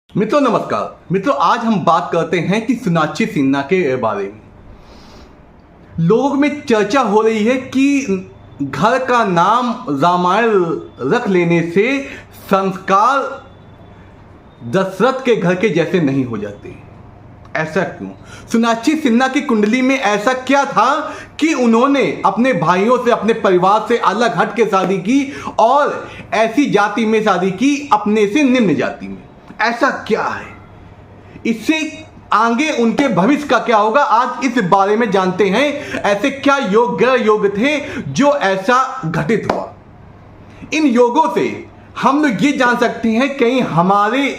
मित्रों नमस्कार। मित्रों आज हम बात करते हैं कि सोनाक्षी सिन्हा के बारे में। लोगों में चर्चा हो रही है कि घर का नाम रामायण रख लेने से संस्कार दशरथ के घर के जैसे नहीं हो जाते। ऐसा क्यों? सोनाक्षी सिन्हा की कुंडली में ऐसा क्या था कि उन्होंने अपने भाइयों से, अपने परिवार से अलग हट के शादी की और ऐसी जाति में शादी की अपने से निम्न जाति में? ऐसा क्या है? इससे आगे उनके भविष्य का क्या होगा, आज इस बारे में जानते हैं। ऐसे क्या योग ग्रह योग थे जो ऐसा घटित हुआ? इन योगों से हम लोग ये जान सकते हैं कहीं हमारे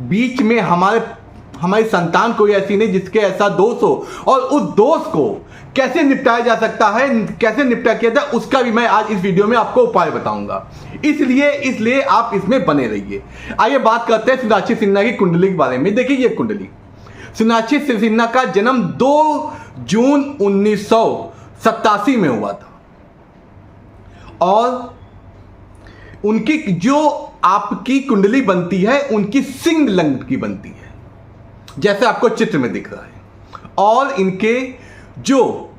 बीच में हमारी संतान कोई ऐसी नहीं जिसके ऐसा दोष हो, और उस दोष को कैसे निपटाया जा सकता है, कैसे निपटा किया जाए, उसका भी मैं आज इस वीडियो में आपको उपाय बताऊंगा। इसलिए आप इसमें बने रहिए। आइए बात करते हैं सोनाक्षी सिन्हा की कुंडली के बारे में। देखिए ये कुंडली, सोनाक्षी सिन्हा का जन्म 2 जून 1987 में हुआ था और उनकी जो आपकी कुंडली बनती है उनकी सिंह लग्न की बनती है, जैसे आपको चित्र में दिख रहा है। और इनके जो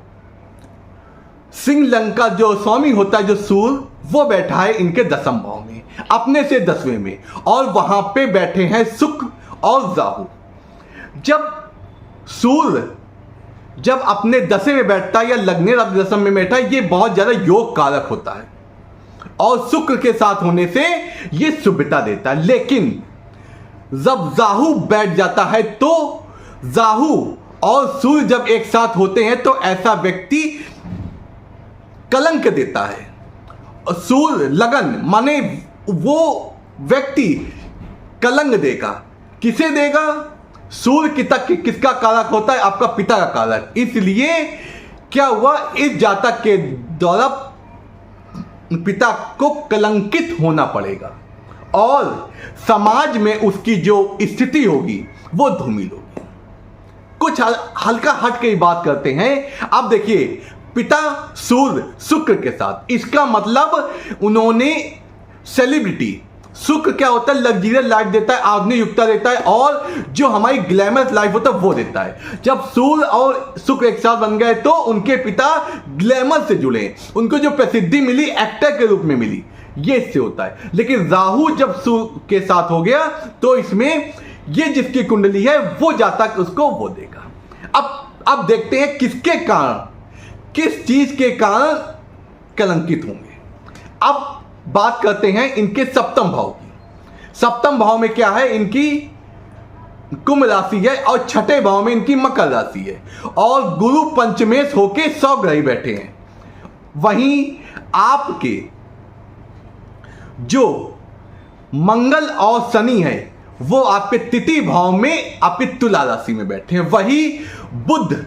सिंह लग्न का जो स्वामी होता है, जो सूर्य, वो बैठा है इनके 10वें भाव में, अपने से 10वें में, और वहां पे बैठे हैं शुक्र और राहु। जब सूर्य जब अपने 10वें में बैठता है या लग्न 10वें में बैठा है, ये बहुत ज्यादा योग कारक होता है और शुक्र के साथ होने से ये शुभता देता है। लेकिन जब राहु बैठ जाता है तो राहु और सूर्य जब एक साथ होते हैं तो ऐसा व्यक्ति कलंक देता है। सूर्य लगन माने वो व्यक्ति कलंक देगा। किसे देगा? सूर्य किसका कारक होता है? आपका पिता का कारक। इसलिए क्या हुआ, इस जातक के द्वारा पिता को कलंकित होना पड़ेगा और समाज में उसकी जो स्थिति होगी वो धूमिल होगी। कुछ हल्का हट के बात करते हैं। अब देखिए, पिता सूर्य शुक्र के साथ, इसका मतलब उन्होंने सेलिब्रिटी, शुक्र क्या होता है? लग्जरियस लाइफ देता है, आधुनिक युक्ता देता है और जो हमारी ग्लैमरस लाइफ होता है वो देता है। जब सूर्य और शुक्र एक साथ बन गए तो उनके पिता ग्लैमर से जुड़े, उनको जो प्रसिद्धि मिली एक्टर के रूप में मिली, ये इससे होता है। लेकिन राहु जब सूर्य के साथ हो गया तो इसमें ये जिसकी कुंडली है वो जातक उसको वो देगा। अब देखते हैं किसके कारण, किस चीज के कारण कलंकित होंगे। अब बात करते हैं इनके 7वें भाव की। 7वें भाव में क्या है? इनकी कुंभ राशि है और 6ठे भाव में इनकी मकर राशि है और गुरु पंचमेश होके 100 ग्रह बैठे हैं। वहीं आपके जो मंगल और शनि है वो आपके तृतीय भाव में आपके तुला राशि में बैठे हैं। वही बुध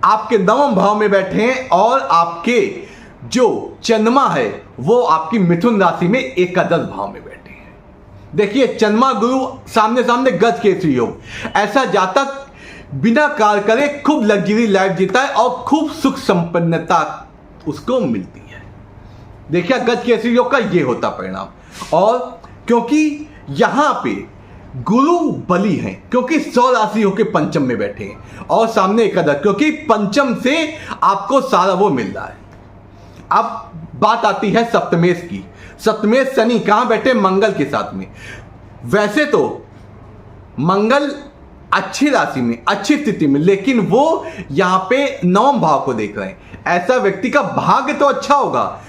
आपके 9वें भाव में बैठे हैं और आपके जो चंद्रमा है वो आपकी मिथुन राशि में 11 भाव में बैठे हैं। देखिए, चंद्रमा गुरु सामने सामने गज केसरी योग। ऐसा जातक बिना कार्य करे खूब लग्जरी लाइफ जीता है और खूब सुख संपन्नता उसको मिलती है। देखिए, गज केसरी योग का ये होता परिणाम। और क्योंकि यहां पे गुरु बली हैं, क्योंकि 100 राशि होकर पंचम में बैठे हैं और सामने 11, क्योंकि पंचम से आपको सारा वो मिल रहा है। अब बात आती है सप्तमेश की। सप्तमेश शनि कहां बैठे? मंगल के साथ में। वैसे तो मंगल अच्छी राशि में, अच्छी स्थिति में, लेकिन वो यहां पे 9वें भाव को देख रहे हैं। ऐसा व्यक्ति का भाग्य तो अच्छा होगा,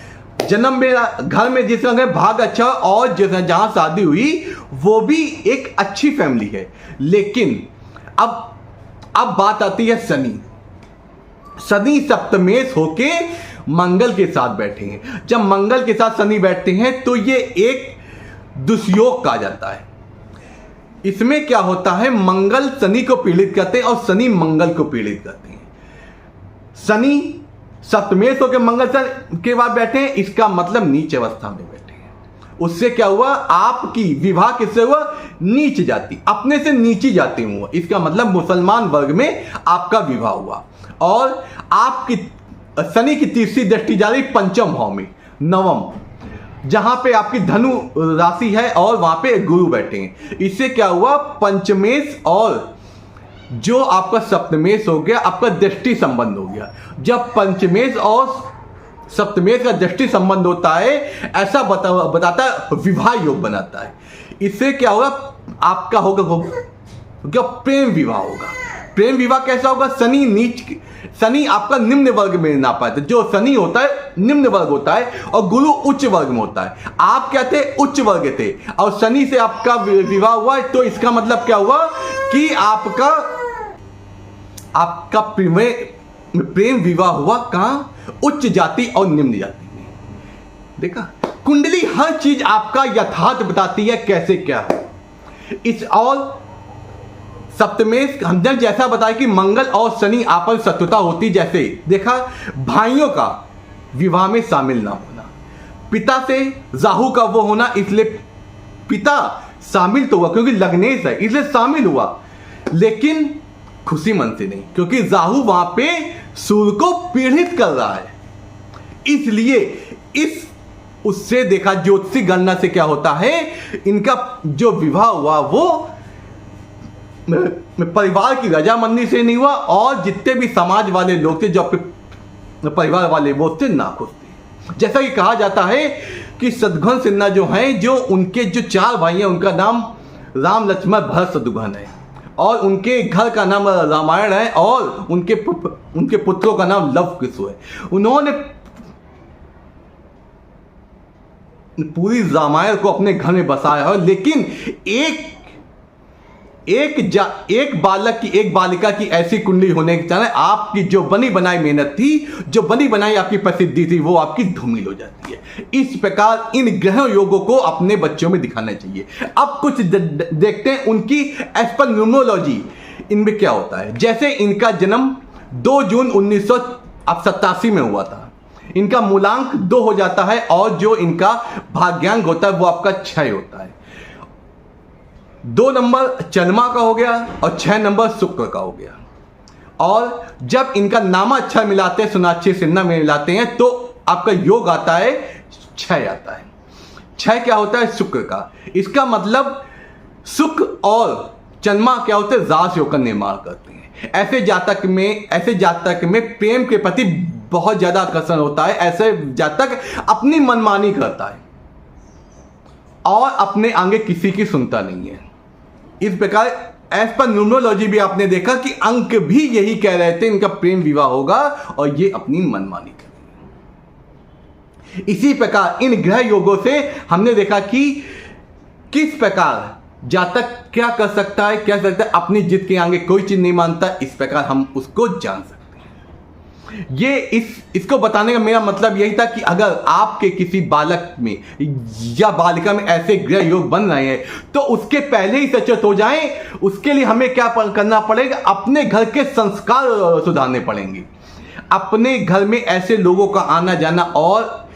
जन्म में घर में जिस रंग भाग्य अच्छा, और जहां शादी हुई वो भी एक अच्छी फैमिली है। लेकिन अब बात आती है शनि। शनि सप्तमेश होके मंगल के साथ बैठे हैं। जब मंगल के साथ शनि बैठते हैं तो ये एक दुष्योग कहा जाता है। इसमें क्या होता है? मंगल शनि को पीड़ित करते हैं और शनि मंगल को पीड़ित करते हैं। शनि सप्तमेश होकर मंगल के बाद बैठे हैं, इसका मतलब नीच अवस्था में बैठे हैं। उससे क्या हुआ? आपकी विवाह किससे हुआ? नीच जाति, अपने से नीची जाति में हुआ। इसका मतलब मुसलमान वर्ग में आपका विवाह हुआ। और आपकी शनि की तीसरी दृष्टि जा रही पंचम भाव में, 9वें। जहां पे आपकी धनु राशि है और वहां पे गुरु बैठे हैं। इससे क्या हुआ, पंचमेश और जो आपका सप्तमेश हो गया, आपका दृष्टि संबंध हो गया। जब पंचमेश और सप्तमेश का दृष्टि संबंध होता है, ऐसा बताता है विवाह योग बनाता है। इससे क्या होगा, आपका होगा क्या, प्रेम विवाह होगा। प्रेम विवाह कैसा होगा, शनि आपका निम्न वर्ग में ना पाए, जो शनि होता है निम्न वर्ग होता है और गुरु उच्च वर्ग में होता है। आप क्या थे, उच्च वर्ग थे और शनि से आपका विवाह हुआ, तो इसका मतलब क्या हुआ कि आपका प्रेम विवाह हुआ कहां, उच्च जाति और निम्न जाति में। देखा, कुंडली हर चीज आपका यथार्थ बताती है कैसे क्या है। इस और सप्तमेश हमने जैसा बताया कि मंगल और शनि आपस शत्रुता होती, जैसे देखा भाइयों का विवाह में शामिल ना होना, पिता से राहु का वो होना, इसलिए पिता शामिल तो हुआ क्योंकि लग्नेश है इसलिए शामिल हुआ, लेकिन खुशी मन से नहीं, क्योंकि राहु वहां पे सूर्य को पीड़ित कर रहा है। इसलिए उससे देखा ज्योतिषी गणना से क्या होता है, इनका जो विवाह हुआ वो परिवार की रजामंदी से नहीं हुआ और जितने भी समाज वाले लोग थे, जो अपने परिवार वाले वो थे, नाखुश थे। जैसा कि कहा जाता है कि शत्रुघ्न सिन्हा जो हैं, जो उनके जो 4 भाई हैं, उनका नाम राम लक्ष्मण भरत शत्रुघ्न है और उनके घर का नाम रामायण है और उनके पुत्रों का नाम लव कुश है। उन्होंने पूरी रामायण को अपने घर में बसाया है, लेकिन एक बालिका की ऐसी कुंडली होने के कारण आपकी जो बनी बनाई मेहनत थी, जो बनी बनाई आपकी प्रसिद्धि थी, वो आपकी धूमिल हो जाती है। इस प्रकार इन ग्रह योगों को अपने बच्चों में दिखाना चाहिए। अब कुछ देखते हैं उनकी एज पर न्यूमरोलॉजी इनमें क्या होता है। जैसे इनका जन्म 2 जून 1987 में हुआ था, इनका मूलांक 2 हो जाता है और जो इनका भाग्यांक होता है वो आपका 6 होता है। 2 नंबर चंद्रमा का हो गया और 6 नंबर शुक्र का हो गया। और जब इनका नामा अच्छा मिलाते हैं, सोनाक्षी सिन्हा में मिलाते हैं, तो आपका योग आता है 6 आता है। 6 क्या होता है, शुक्र का। इसका मतलब शुक्र और चंद्रमा क्या होते हैं, राज योग का निर्माण करते हैं। ऐसे जातक में प्रेम के प्रति बहुत ज्यादा आकर्षण होता है। ऐसे जातक अपनी मनमानी करता है और अपने आगे किसी की सुनता नहीं है। इस प्रकार एज पर न्यूमरोलॉजी भी आपने देखा कि अंक भी यही कह रहे थे, इनका प्रेम विवाह होगा और ये अपनी मनमानी करेंगे। इसी प्रकार इन ग्रह योगों से हमने देखा कि किस प्रकार जातक क्या कर सकता है, अपनी जिद के आगे कोई चीज नहीं मानता। इस प्रकार हम उसको जान सकते हैं। ये इसको बताने का मेरा मतलब यही था कि अगर आपके किसी बालक में या बालिका में ऐसे ग्रह योग बन रहे हैं तो उसके पहले ही सचेत हो जाएं। उसके लिए हमें क्या करना पड़ेगा, अपने घर के संस्कार सुधारने पड़ेंगे। अपने घर में ऐसे लोगों का आना जाना और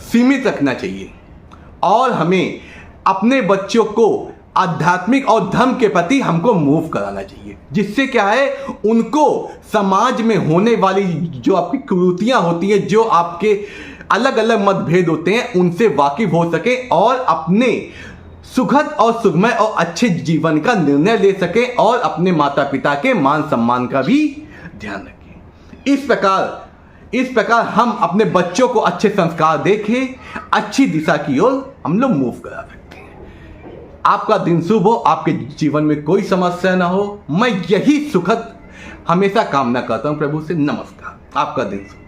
सीमित रखना चाहिए और हमें अपने बच्चों को आध्यात्मिक और धर्म के प्रति हमको मूव कराना चाहिए, जिससे क्या है, उनको समाज में होने वाली जो आपकी कुरीतियां होती हैं, जो आपके अलग अलग मतभेद होते हैं, उनसे वाकिफ हो सके और अपने सुखद और सुखमय और अच्छे जीवन का निर्णय ले सके और अपने माता पिता के मान सम्मान का भी ध्यान रखें। इस प्रकार हम अपने बच्चों को अच्छे संस्कार देके अच्छी दिशा की ओर हम लोग मूव करा सकते हैं। आपका दिन शुभ हो, आपके जीवन में कोई समस्या ना हो, मैं यही सुखद हमेशा कामना करता हूं प्रभु से। नमस्कार, आपका दिन शुभ।